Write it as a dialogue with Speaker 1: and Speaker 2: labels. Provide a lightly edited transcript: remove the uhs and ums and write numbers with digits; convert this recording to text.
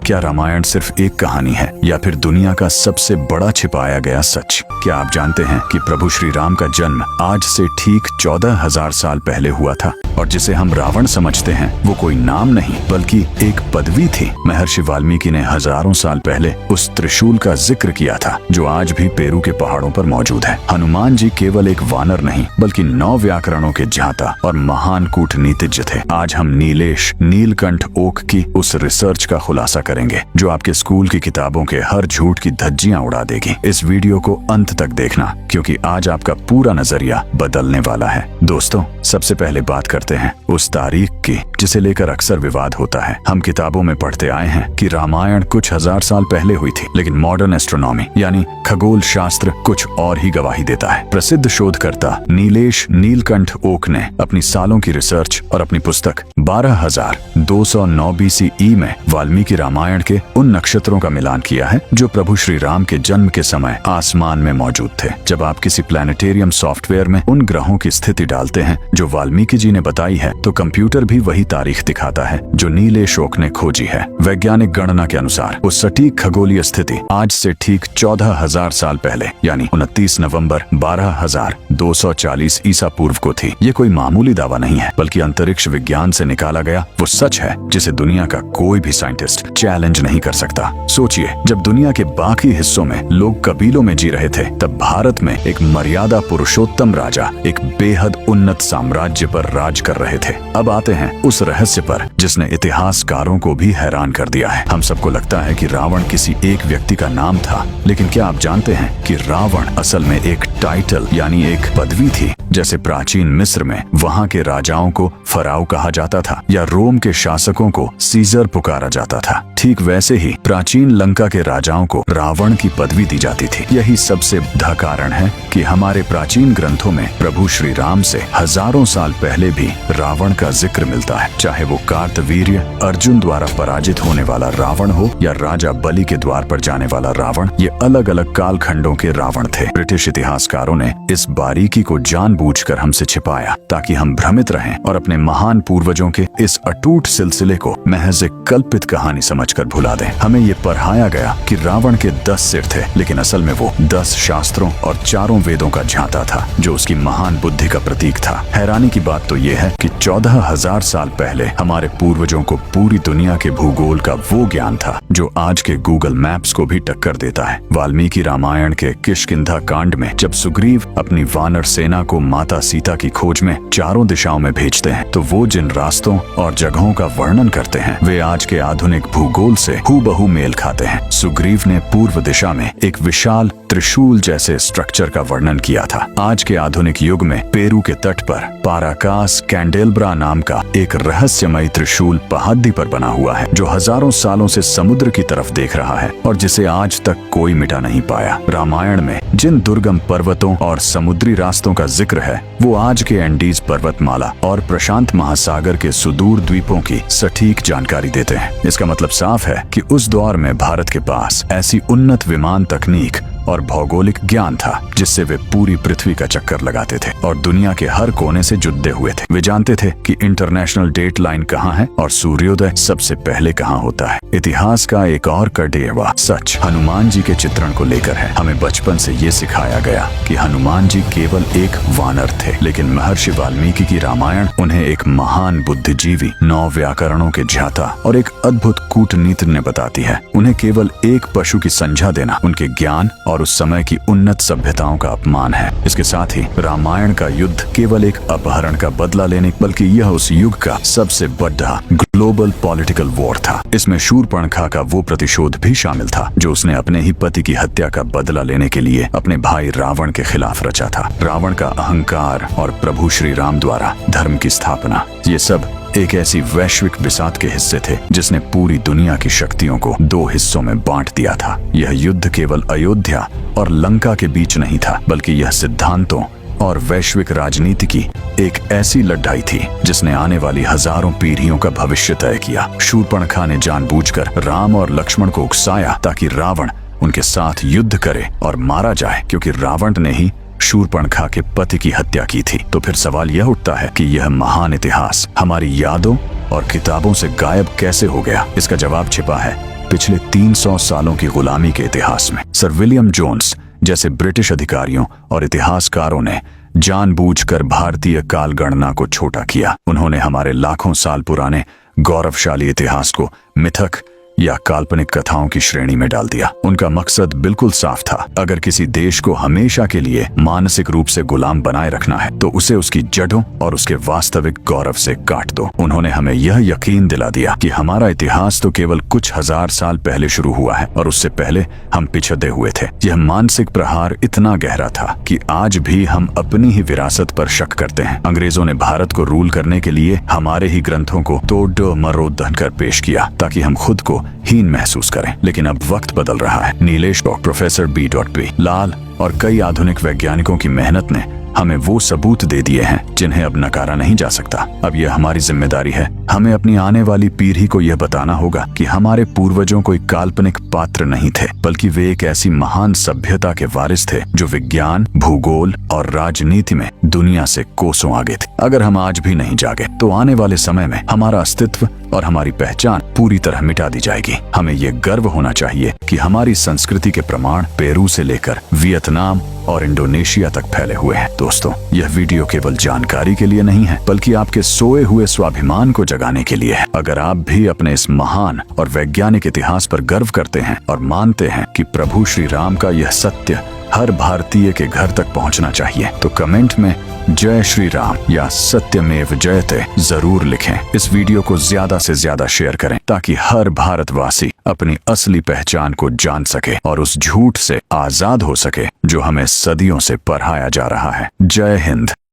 Speaker 1: क्या रामायण सिर्फ एक कहानी है या फिर दुनिया का सबसे बड़ा छिपाया गया सच? क्या आप जानते हैं कि प्रभु श्री राम का जन्म आज से ठीक 14,000 साल पहले हुआ था और जिसे हम रावण समझते हैं वो कोई नाम नहीं बल्कि एक पदवी थी। महर्षि वाल्मीकि ने हजारों साल पहले उस त्रिशूल का जिक्र किया था जो आज भी पेरू के पहाड़ों पर मौजूद है। हनुमान जी केवल एक वानर नहीं बल्कि 9 व्याकरणों के ज्ञाता और महान कूटनीतिज्ञ थे। आज हम नीलेश नीलकंठ ओक की उस रिसर्च का खुलासा करेंगे जो आपके स्कूल की किताबों के हर झूठ की धज्जियां उड़ा देगी। इस वीडियो को अंत तक देखना क्योंकि आज आपका पूरा नजरिया बदलने वाला है। दोस्तों, सबसे पहले बात करते हैं उस तारीख की जिसे लेकर अक्सर विवाद होता है। हम किताबों में पढ़ते आए हैं कि रामायण कुछ हजार साल पहले हुई थी, लेकिन मॉडर्न एस्ट्रोनॉमी यानी खगोल शास्त्र कुछ और ही गवाही देता है। प्रसिद्ध शोधकर्ता नीलेश नीलकंठ ओक ने अपनी सालों की रिसर्च और अपनी पुस्तक 12,209 BCE में वाल्मीकि रामायण के उन नक्षत्रों का मिलान किया है जो प्रभु श्री राम के जन्म के समय आसमान में मौजूद थे। जब आप किसी प्लैनेटेरियम सॉफ्टवेयर में उन ग्रहों की स्थिति डालते हैं जो वाल्मीकि जी ने बताई है तो कंप्यूटर भी वही तारीख दिखाता है जो नीलेश ओक ने खोजी है। वैज्ञानिक गणना के अनुसार वो सटीक खगोलीय स्थिति आज से ठीक 14,000 साल पहले यानी 29 नवंबर 12,240 ईसा पूर्व को थी। ये कोई मामूली दावा नहीं है बल्कि अंतरिक्ष विज्ञान से निकाला गया वो सच है जिसे दुनिया का कोई भी साइंटिस्ट चैलेंज नहीं कर सकता। सोचिए, जब दुनिया के बाकी हिस्सों में लोग कबीलों में जी रहे थे तब भारत में एक मर्यादा पुरुषोत्तम राजा एक बेहद उन्नत साम्राज्य पर राज कर रहे थे। अब आते हैं उस रहस्य पर जिसने इतिहासकारों को भी हैरान कर दिया है। हम सबको लगता है कि रावण किसी एक व्यक्ति का नाम था, लेकिन क्या आप जानते हैं कि रावण असल में एक टाइटल यानी एक पदवी थी। जैसे प्राचीन मिस्र में वहां के राजाओं को फराओ कहा जाता था या रोम के शासकों को सीजर पुकारा जाता था, ठीक वैसे ही प्राचीन लंका के राजाओं को रावण की पदवी दी जाती थी। यही सबसे बड़ा कारण है कि हमारे प्राचीन ग्रंथों में प्रभु श्री राम से हजारों साल पहले भी रावण का जिक्र मिलता है। चाहे वो कार्तवीर्य अर्जुन द्वारा पराजित होने वाला रावण हो या राजा बलि के द्वार पर जाने वाला रावण, ये अलग अलग कालखंडों के रावण थे। ब्रिटिश इतिहासकारों ने इस बारीकी को जानबूझकर हमसे छिपाया ताकि हम भ्रमित रहें और अपने महान पूर्वजों के इस अटूट सिलसिले को महज एक कल्पित कहानी समझकर भुला दें। हमें ये पढ़ाया गया कि रावण के 10 सिर थे, लेकिन असल में वो 10 शास्त्रों और 4 वेदों का ज्ञाता था जो उसकी महान बुद्धि का प्रतीक था। हैरानी की बात तो ये है कि 14,000 साल पहले हमारे पूर्वजों को पूरी दुनिया के भूगोल का वो ज्ञान था जो आज के गूगल मैप्स को भी टक्कर देता है। वाल्मीकि रामायण के किष्किंधा कांड में जब सुग्रीव अपनी वानर सेना को माता सीता की खोज में चारों दिशाओं में भेजते हैं तो वो जिन रास्तों और जगहों का वर्णन करते हैं वे आज के आधुनिक भूगोल से हूबहू मेल खाते हैं। सुग्रीव ने पूर्व दिशा में एक विशाल त्रिशूल जैसे स्ट्रक्चर का वर्णन किया था। आज के आधुनिक युग में पेरू के तट पर पाराकास कैंडेलब्रा नाम का एक रहस्यमय त्रिशूल पहाड़ी पर बना हुआ है जो हजारों सालों से समुद्र की तरफ देख रहा है और जिसे आज तक कोई मिटा नहीं पाया। रामायण में जिन दुर्गम पर्वतों और समुद्री रास्तों का जिक्र है वो आज के एंडीज पर्वतमाला और प्रशांत महासागर के सुदूर द्वीपों की सटीक जानकारी देते हैं। इसका मतलब साफ है कि उस दौर में भारत के पास ऐसी उन्नत विमान तकनीक और भौगोलिक ज्ञान था जिससे वे पूरी पृथ्वी का चक्कर लगाते थे और दुनिया के हर कोने से जुड़े हुए थे। वे जानते थे कि इंटरनेशनल डेट लाइन कहाँ है और सूर्योदय सबसे पहले कहाँ होता है। इतिहास का एक और कड़वा सच हनुमान जी के चित्रण को लेकर है। हमें बचपन से ये सिखाया गया कि हनुमान जी केवल एक वानर थे, लेकिन महर्षि वाल्मीकि की रामायण उन्हें एक महान बुद्धिजीवी 9 व्याकरणों के ज्ञाता और एक अद्भुत कूटनीतिज्ञ बताती है। उन्हें केवल एक पशु की संज्ञा देना उनके ज्ञान और उस समय की उन्नत सभ्यताओं का अपमान है। इसके साथ ही रामायण का युद्ध केवल एक अपहरण का बदला लेने बल्कि यह उस युग का सबसे बड़ा ग्लोबल पॉलिटिकल वॉर था। इसमें शूर्पणखा का वो प्रतिशोध भी शामिल था जो उसने अपने ही पति की हत्या का बदला लेने के लिए अपने भाई रावण के खिलाफ रचा था। रावण का अहंकार और प्रभु श्री राम द्वारा धर्म की स्थापना, ये सब एक ऐसी वैश्विक बिसात के हिस्से थे जिसने पूरी दुनिया की शक्तियों को 2 हिस्सों में बांट दिया था। यह युद्ध केवल अयोध्या और लंका के बीच नहीं था बल्कि यह सिद्धांतों और वैश्विक राजनीति की एक ऐसी लड़ाई थी जिसने आने वाली हजारों पीढ़ियों का भविष्य तय किया। शूर्पणखा ने जानबूझकर राम और लक्ष्मण को उकसाया ताकि रावण उनके साथ युद्ध करे और मारा जाए क्योंकि रावण ने ही शूर्पणखा के पति की हत्या की थी। तो फिर सवाल यह उठता है कि यह महान इतिहास हमारी यादों और किताबों से गायब कैसे हो गया? इसका जवाब छिपा है पिछले 300 सालों की गुलामी के इतिहास में। सर विलियम जोन्स जैसे ब्रिटिश अधिकारियों और इतिहासकारों ने जानबूझकर भारतीय काल गणना को छोटा किया। उन्होंने हमारे लाखों साल पुराने गौरवशाली इतिहास को मिथक या काल्पनिक कथाओं की श्रेणी में डाल दिया। उनका मकसद बिल्कुल साफ था, अगर किसी देश को हमेशा के लिए मानसिक रूप से गुलाम बनाए रखना है तो उसे उसकी जड़ों और उसके वास्तविक गौरव से काट दो। उन्होंने हमें यह यकीन दिला दिया कि हमारा इतिहास तो केवल कुछ हजार साल पहले शुरू हुआ है और उससे पहले हम पिछड़े हुए थे। यह मानसिक प्रहार इतना गहरा था कि आज भी हम अपनी ही विरासत पर शक करते हैं। अंग्रेजों ने भारत को रूल करने के लिए हमारे ही ग्रंथों को तोड़ मरोड़ कर पेश किया ताकि हम खुद को हीन महसूस करें। लेकिन अब वक्त बदल रहा है। नीलेश डॉ. Professor B.P. लाल और कई आधुनिक वैज्ञानिकों की मेहनत ने हमें वो सबूत दे दिए हैं जिन्हें अब नकारा नहीं जा सकता। अब यह हमारी जिम्मेदारी है, हमें अपनी आने वाली पीढ़ी को यह बताना होगा कि हमारे पूर्वजों कोई काल्पनिक पात्र नहीं थे, बल्कि वे एक ऐसी महान सभ्यता के वारिस थे जो विज्ञान, भूगोल और राजनीति में दुनिया से कोसों आगे थे। अगर हम आज भी नहीं जागे तो आने वाले समय में हमारा अस्तित्व और हमारी पहचान पूरी तरह मिटा दी जाएगी। हमें ये गर्व होना चाहिए कि हमारी संस्कृति के प्रमाण पेरू से लेकर वियतनाम और इंडोनेशिया तक फैले हुए हैं। दोस्तों, यह वीडियो केवल जानकारी के लिए नहीं है, बल्कि आपके सोए हुए स्वाभिमान को जगाने के लिए है। अगर आप भी अपने इस महान और वैज्ञानिक इतिहास पर गर्व करते हैं और मानते हैं कि प्रभु श्री राम का यह सत्य हर भारतीय के घर तक पहुंचना चाहिए, तो कमेंट में जय श्री राम या सत्यमेव जयते जरूर लिखें। इस वीडियो को ज्यादा से ज्यादा शेयर करें ताकि हर भारतवासी अपनी असली पहचान को जान सके और उस झूठ से आजाद हो सके जो हमें सदियों से पढ़ाया जा रहा है। जय हिंद।